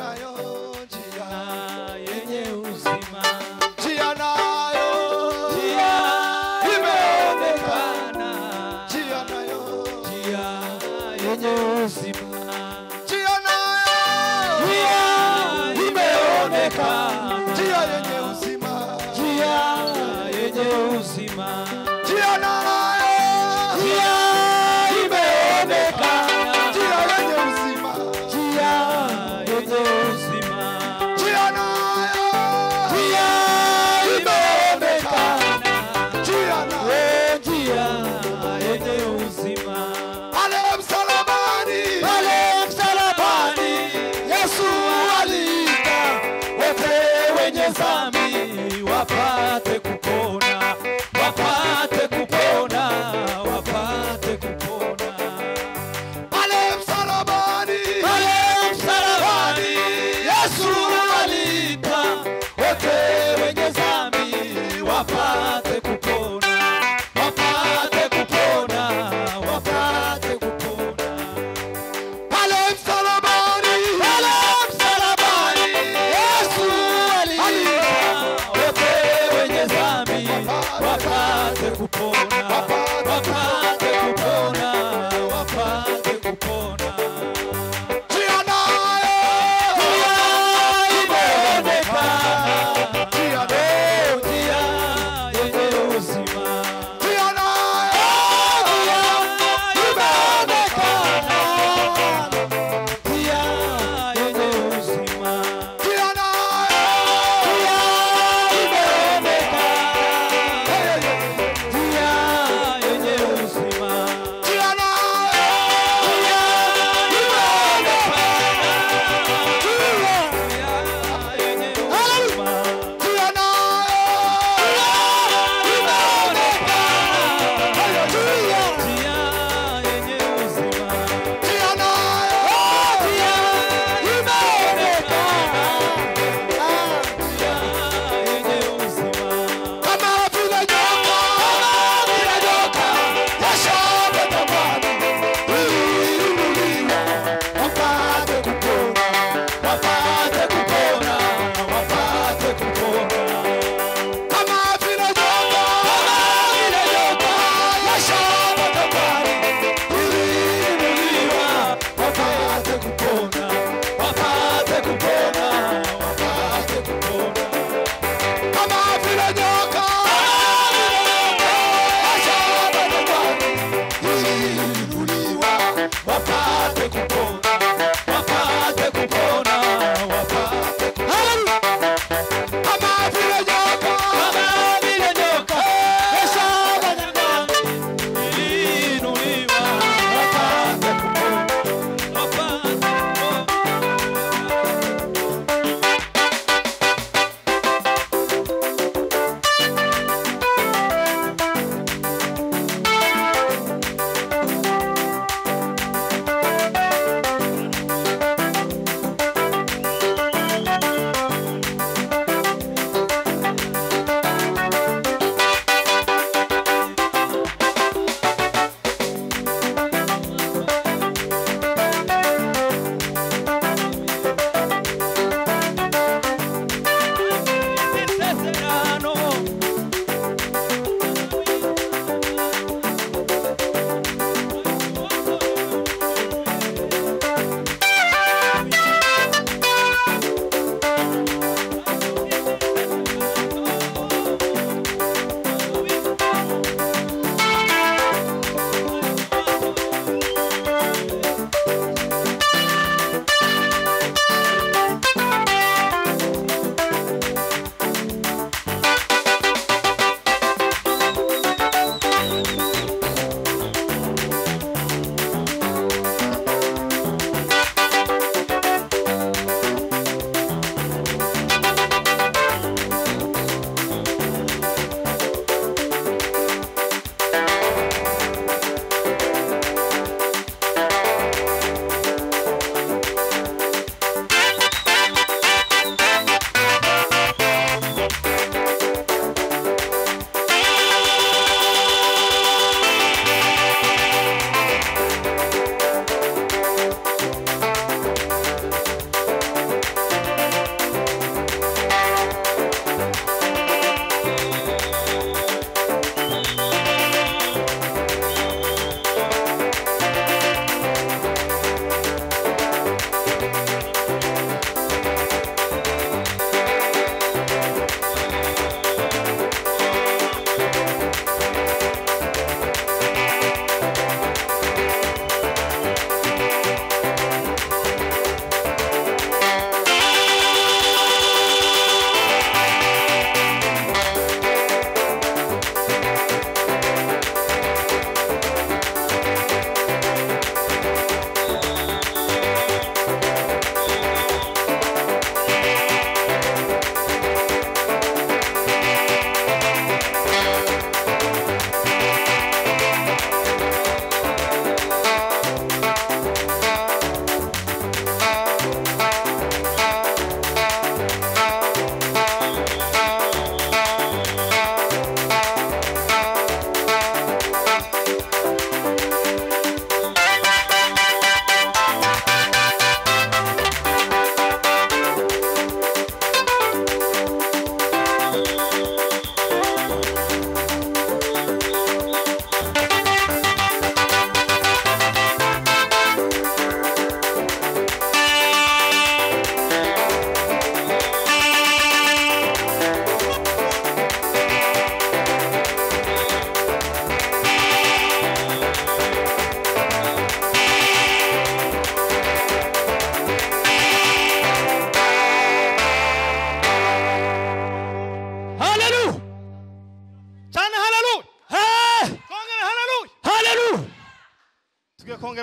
nayo, njia yenye uzima, njia nayo, njia imeonekana, njia nayo, njia yenye uzima, njia nayo, njia imeonekana, njia yenye uzima, njia yenye uzima, njia nayo, njia imeonekana, njia yenye uzima, njia yenye uzima, njia nayo, njia imeonekana, njia nayo, njia yenye uzima. pale msalabani, Yesu aliita wote wenye dhambi wapate kupona, wapate kupona, wapate kupona. pale msalabani, Yesu aliita wote wenye dhambi wapate kupona, wapate kupona, wapate kupona. pale msalabani, Yesu aliita wote wenye dhambi wapate kupona, wapate kupona, wapate kupona. njia nayo, Njia imeonekana, njia nayo, njia yenye uzima, njia nayo, njia imeonekana, njia yenye uzima, njia nayo, njia imeonekana, njia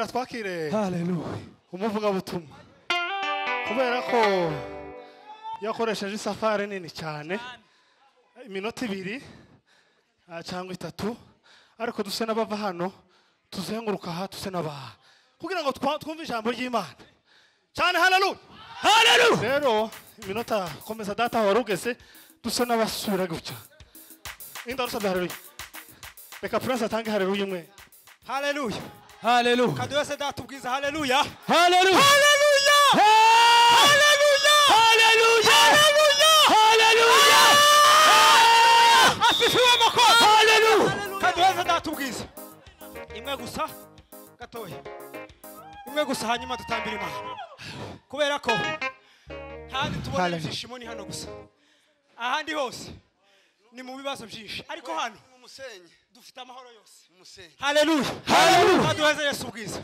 reka twakire Hallelujah. umuvugabutumwa kubera ko yakoresheje isafari nini cyane iminota 2 cyangwa 3 ariko duse n'abava hano tuzenguruka aha tuse n'abaha kugira ngo twumve ijambo ry'Imana cyane. Hallelujah. Hallelujah. Rero iminota komeza data warugeze duse n'abasubira gutya indarusa haleluya. Reka Prince atange haleluya imwe. Hallelujah. Hallelujah. Kaduwese datubwiza hallelujah. Hallelujah. Hallelujah. Hallelujah. Hallelujah. Hallelujah. Asifiwe makosa. Hallelujah. Kaduwese datubwiza imwe gusa gatoya. Imwe gusa hanyuma tutambira Imana. Kubera ko handi tubona ibyishimo ni hano gusa. Ahandi hose ni mu bibazo byinshi. Ariko hano Umusenyi dufite amahoro yose. umusenyi. Hallelujah. Hallelujah. Kaduwese Yesu ubwiza.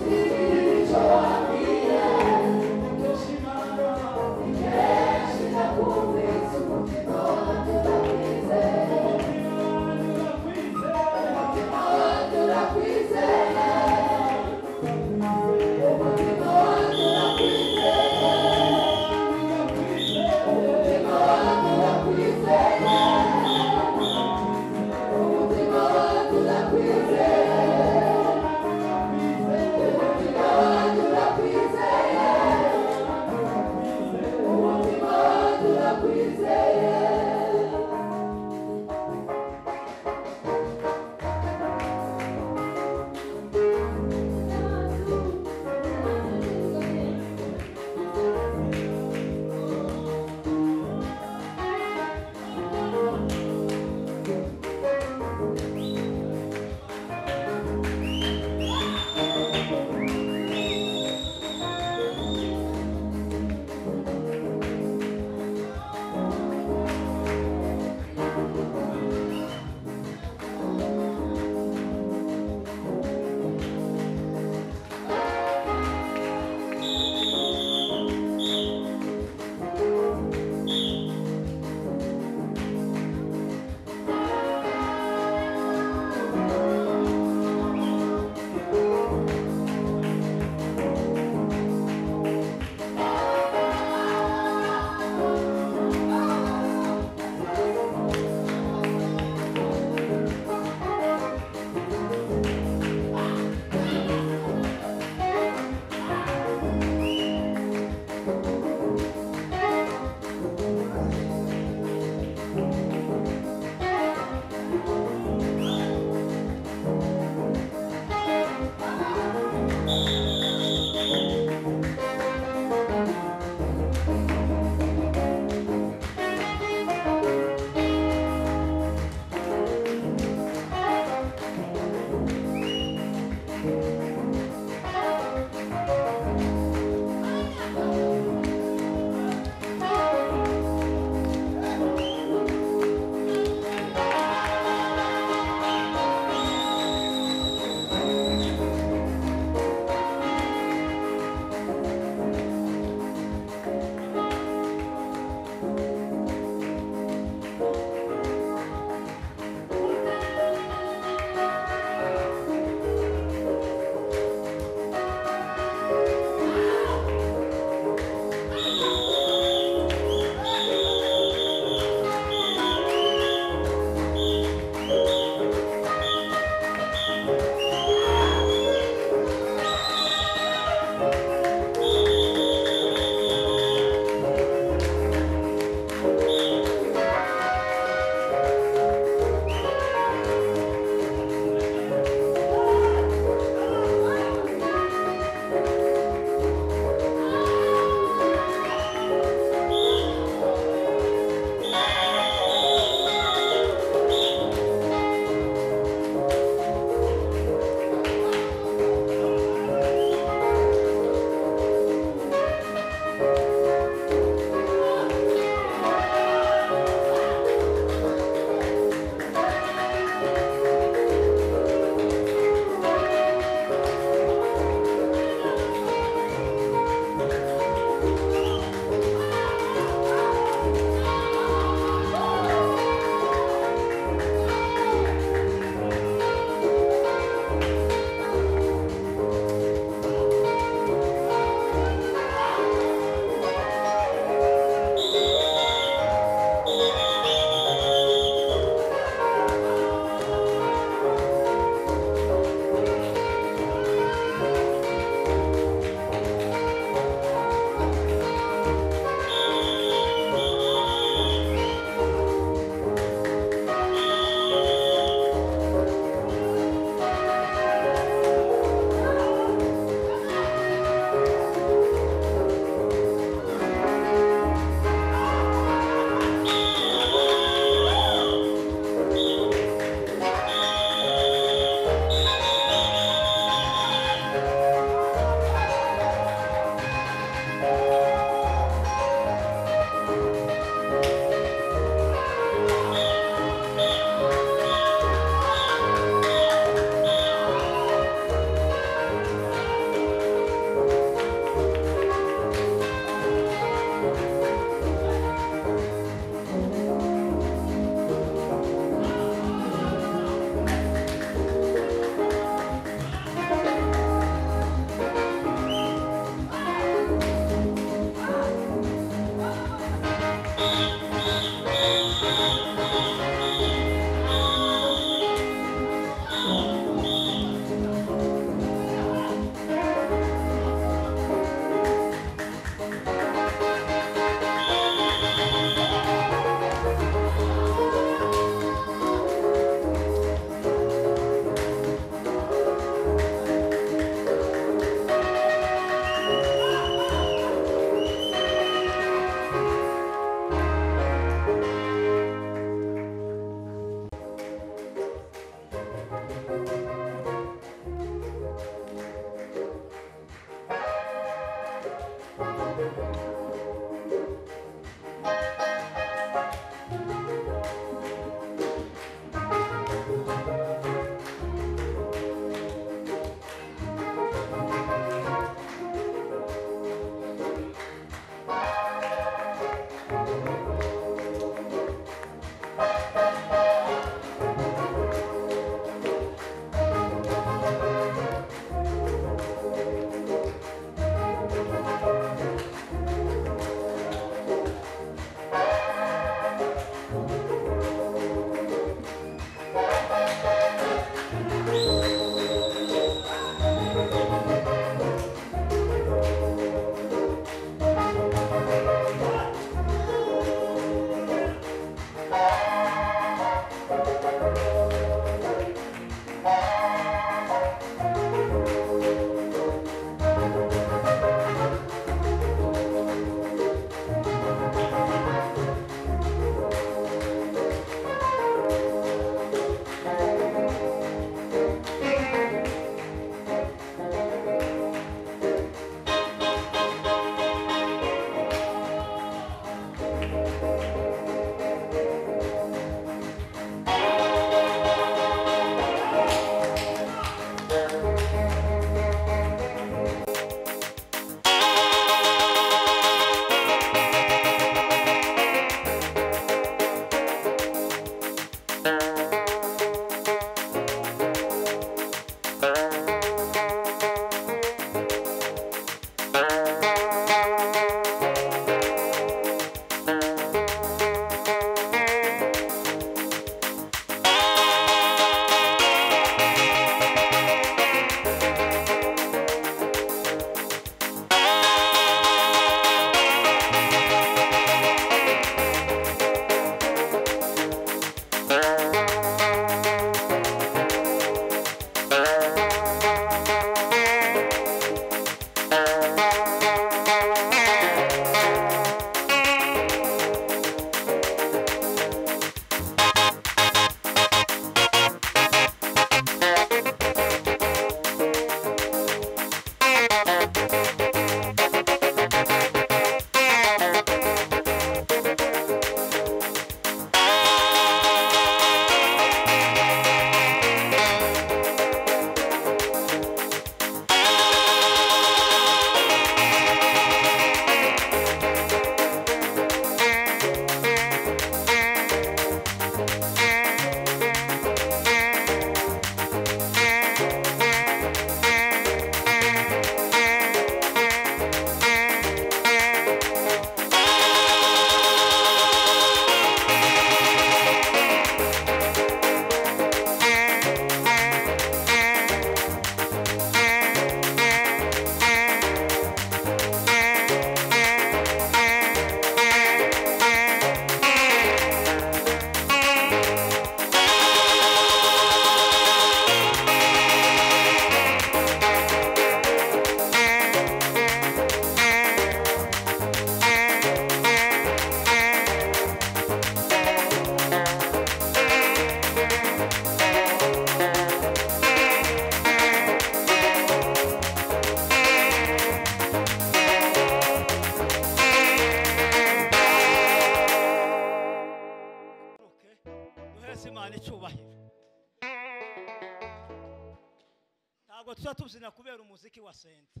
ntabwo tuba tubyina kubera umuziki wa senta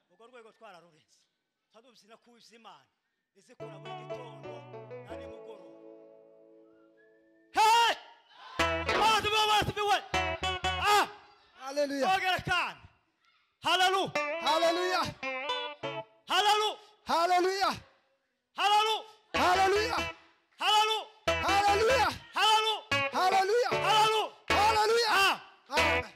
urwo rwego twararurenze tuba tubyina kuza imana izikora buri gitondo na nimugoroba hey Hallelujah. ogera kandi hallelujah Hallelujah. hallelujah Hallelujah. hallelujah Hallelujah. hallelujah Hallelujah. hallelujah Hallelujah. hallelujah Hallelujah. ah Amen.